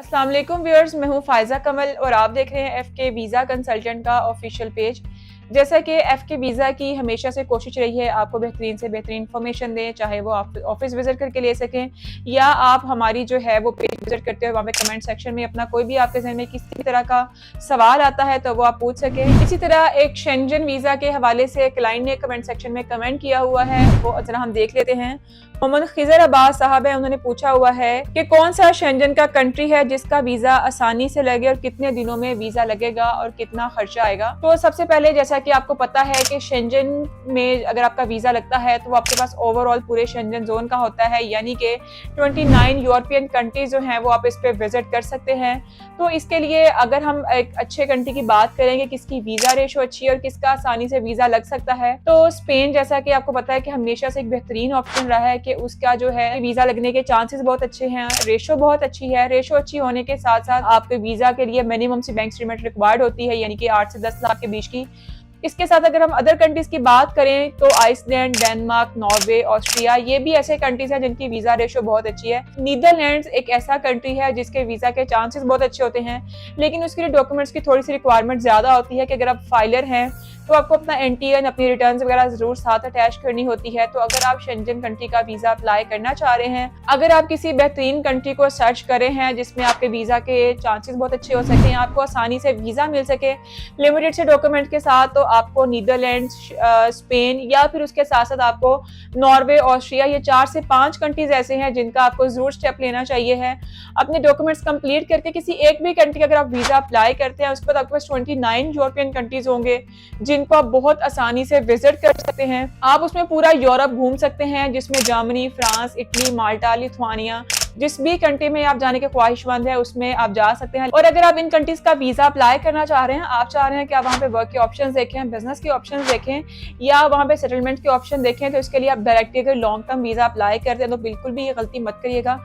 अस्सलाम वालेकुम व्यूअर्स, मैं हूं फायजा कमल और आप देख रहे हैं एफके वीज़ा कंसल्टेंट का ऑफिशियल पेज। जैसा कि एफके वीज़ा की हमेशा से कोशिश रही है आपको बेहतरीन से बेहतरीन इन्फॉर्मेशन दें, चाहे वो आप ऑफिस विजिट करके ले सकें या आप हमारी जो है वो पेज विजिट करते हुए वहाँ पे कमेंट सेक्शन में अपना कोई भी आपके जहन में किसी तरह का सवाल आता है तो वो आप पूछ सकें। इसी तरह एक शेंजन वीज़ा के हवाले से क्लाइंट ने कमेंट सेक्शन में कमेंट किया हुआ है, वो जरा हम देख लेते हैं। मोहम्मद खिजर अब्बास साहब है, उन्होंने पूछा हुआ है कि कौन सा शेंजन का कंट्री है जिसका वीजा आसानी से लगे और कितने दिनों में वीजा लगेगा और कितना खर्चा आएगा। तो सबसे पहले जैसा कि आपको पता है कि शेंजन में अगर आपका वीजा लगता है तो वो आपके पास ओवरऑल पूरे शेंजन जोन का होता है, यानी कि 29 यूरोपियन कंट्रीज जो हैं वो आप इस पे विजिट कर सकते हैं। तो इसके लिए अगर हम एक अच्छे कंट्री की बात करेंगे किसकी वीजा रेशो अच्छी है और किसका आसानी से वीजा लग सकता है, तो स्पेन जैसा कि आपको पता है कि हमेशा से एक बेहतरीन ऑप्शन रहा है कि उसका जो है वीजा लगने के चांसेस बहुत अच्छे हैं, रेशो बहुत अच्छी है। रेशो अच्छी होने के साथ साथ आपके वीजा के लिए मिनिमम सी बैंक स्टेटमेंट रिक्वायर्ड होती है, यानी कि 8 से 10 लाख के बीच की। इसके साथ अगर हम अदर कंट्रीज की बात करें तो आइसलैंड, डेनमार्क, नॉर्वे, ऑस्ट्रिया, ये भी ऐसे कंट्रीज हैं जिनकी वीजा रेशो बहुत अच्छी है। नीदरलैंड्स एक ऐसा कंट्री है जिसके वीजा के चांसेस बहुत अच्छे होते हैं, लेकिन उसके लिए डॉक्यूमेंट्स की थोड़ी सी रिक्वायरमेंट ज्यादा होती है कि अगर आप फाइलर हैं तो आपको अपना एनटीएन, अपनी रिटर्न वगैरह जरूर साथ अटैच करनी होती है। तो अगर आप शेंजन कंट्री का वीजा अप्लाई करना चाह रहे हैं, अगर आप किसी बेहतरीन कंट्री को सर्च कर रहे हैं जिसमें आपके वीजा के चांसेस बहुत अच्छे हो सके, आपको आसानी से वीजा मिल सके लिमिटेड से डॉक्यूमेंट के साथ, तो आपको नीदरलैंड, स्पेन या फिर उसके साथ साथ आपको नॉर्वे, ऑस्ट्रिया, ये 4 से 5 कंट्रीज ऐसे हैं जिनका आपको जरूर स्टेप लेना चाहिए है। अपने डॉक्यूमेंट्स कंप्लीट करके किसी एक भी कंट्री का अगर आप वीजा अप्लाई करते हैं, उसके बाद आपके पास 29 यूरोपियन कंट्रीज होंगे जिनको आप बहुत आसानी से विजिट कर सकते हैं। आप उसमें पूरा यूरोप घूम सकते हैं, जिसमें जर्मनी, फ्रांस, इटली, माल्टा, लिथुआनिया, जिस भी कंट्री में आप जाने के ख्वाहिशमंद है उसमें आप जा सकते हैं। और अगर आप इन कंट्रीज का वीजा अप्लाई करना चाह रहे हैं, आप चाह रहे हैं कि आप वहाँ पे वर्क के ऑप्शंस देखें, बिजनेस के ऑप्शंस देखें या वहाँ पे सेटलमेंट के ऑप्शन देखें, तो इसके लिए आप डायरेक्टली अगर लॉन्ग टर्म वीजा अप्लाई करते हैं तो बिल्कुल भी ये गलती मत करिएगा।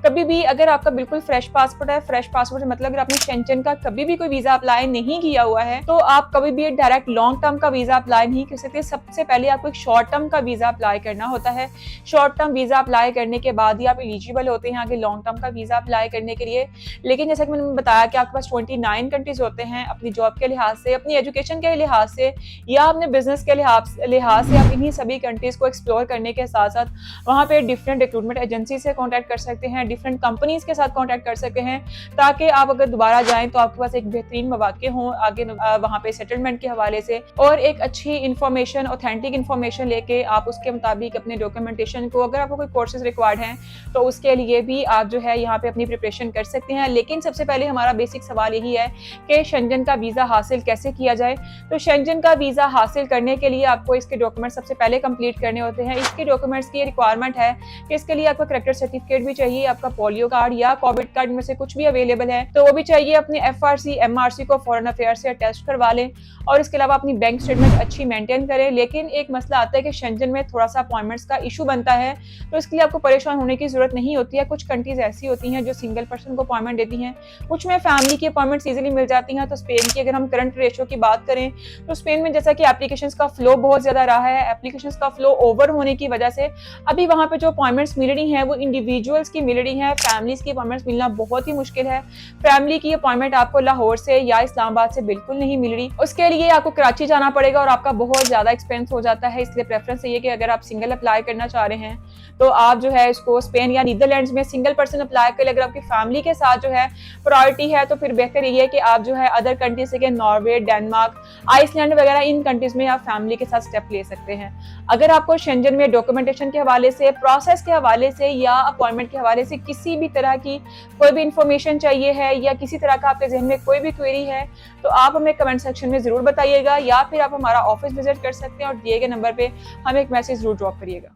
कभी भी अगर आपका बिल्कुल फ्रेश पासपोर्ट है, फ्रेश पासपोर्ट मतलब अगर आपने शेंजन का कभी भी कोई वीजा अप्लाई नहीं किया हुआ है, तो आप कभी भी डायरेक्ट लॉन्ग टर्म का वीजा अप्लाई नहीं कर सकते। सबसे पहले आपको एक शॉर्ट टर्म का वीजा अप्लाई करना होता है। शॉर्ट टर्म वीजा अप्लाई करने के बाद ही आप एलिजिबल होते हैं आगे लॉन्ग टर्म का वीजा अप्लाई करने के लिए। लेकिन जैसा कि मैंने बताया कि आपके पास 29 कंट्रीज होते हैं, अपनी जॉब के लिहाज से, अपनी एजुकेशन के लिहाज से या अपने बिजनेस के लिहाज से आप इन्हीं सभी कंट्रीज को एक्सप्लोर करने के साथ साथ वहाँ पे डिफरेंट रिक्रूटमेंट एजेंसी से कॉन्टैक्ट कर सकते हैं, डिफरेंट कंपनीज के साथ कॉन्टैक्ट कर सकते हैं, ताकि आप अगर दोबारा जाएं तो आपके पास एक बेहतरीन मौके हों आगे वहाँ पे सेटलमेंट के हवाले से, और एक अच्छी इन्फॉर्मेशन, ऑथेंटिक इन्फॉर्मेशन लेके आप उसके मुताबिक अपने डॉक्यूमेंटेशन को, अगर आपको कोई कोर्सेज रिक्वायर्ड हैं तो उसके लिए भी आप जो है यहाँ पे अपनी प्रिपरेशन कर सकते हैं। लेकिन सबसे पहले हमारा बेसिक सवाल यही है कि शेंजन का वीजा हासिल कैसे किया जाए। तो शेंजन का वीजा हासिल करने के लिए आपको इसके डॉक्यूमेंट सबसे पहले कंप्लीट करने होते हैं। इसके डॉक्यूमेंट्स की रिक्वायरमेंट है कि इसके लिए आपका करेक्टर सर्टिफिकेट भी चाहिए, आपका पोलियो कार्ड या कोविड कार्ड में से कुछ भी अवेलेबल है तो वो भी चाहिए। अपने एफआरसी, एमआरसी को फॉरेन अफेयर से अटैच करवा लें और इसके अलावा अपनी बैंक स्टेटमेंट अच्छी मेंटेन करें। लेकिन एक मसला आता है कि शेंजन में थोड़ा सा अपॉइंटमेंट्स का इशू बनता है, तो इसके लिए आपको परेशान होने की जरूरत नहीं होती है। कुछ कंट्रीज ऐसी होती हैं जो सिंगल पर्सन को अपॉइंटमेंट देती हैं, कुछ में फैमिली की अपॉइंटमेंट्स इजीली मिल जाती हैं। तो स्पेन की अगर हम करंट रेशो की बात करें तो स्पेन में जैसा कि एप्लीकेशंस का फ्लो बहुत ज्यादा रहा है, एप्लीकेशंस का फ्लो ओवर होने की वजह से अभी वहां पे जो अपॉइंटमेंट्स मिल रही हैं वो इंडिविजुअल्स की मिल रही हैं, फैमिलीज की अपॉइंटमेंट्स मिलना बहुत ही मुश्किल है। फैमिली की अपॉइंटमेंट आपको लाहौर से या इस्लामाबाद से बिल्कुल नहीं मिल रही, उसके लिए आपको कराची जाना पड़ेगा और आपका बहुत ज्यादा एक्सपेंस हो जाता है। इसलिए प्रेफरेंस ये कि अगर आप सिंगल अप्लाई करना चाह रहे हैं तो आप जो है इसको स्पेन या नीदरलैंड्स में सिंगल पर्सन अप्लाई कर ले। अगर आपकी फैमिली के साथ जो है प्रायोरिटी है तो फिर बेहतर ये है कि आप जो है अदर कंट्रीज से नॉर्वे, डेनमार्क, आइसलैंड वगैरह इन कंट्रीज में आप फैमिली के साथ स्टेप ले सकते हैं। अगर आपको शेंजन में डॉक्यूमेंटेशन के हवाले से, प्रोसेस के हवाले से या अपॉइंटमेंट के हवाले से किसी भी तरह की कोई भी इंफॉर्मेशन चाहिए है या किसी तरह का आपके जहन में कोई भी क्वेरी है तो आप हमें कमेंट सेक्शन में जरूर बताइएगा या फिर आप हमारा ऑफिस विजिट कर सकते हैं और दिए गए नंबर पे हमें एक मैसेज जरूर ड्रॉप करिएगा।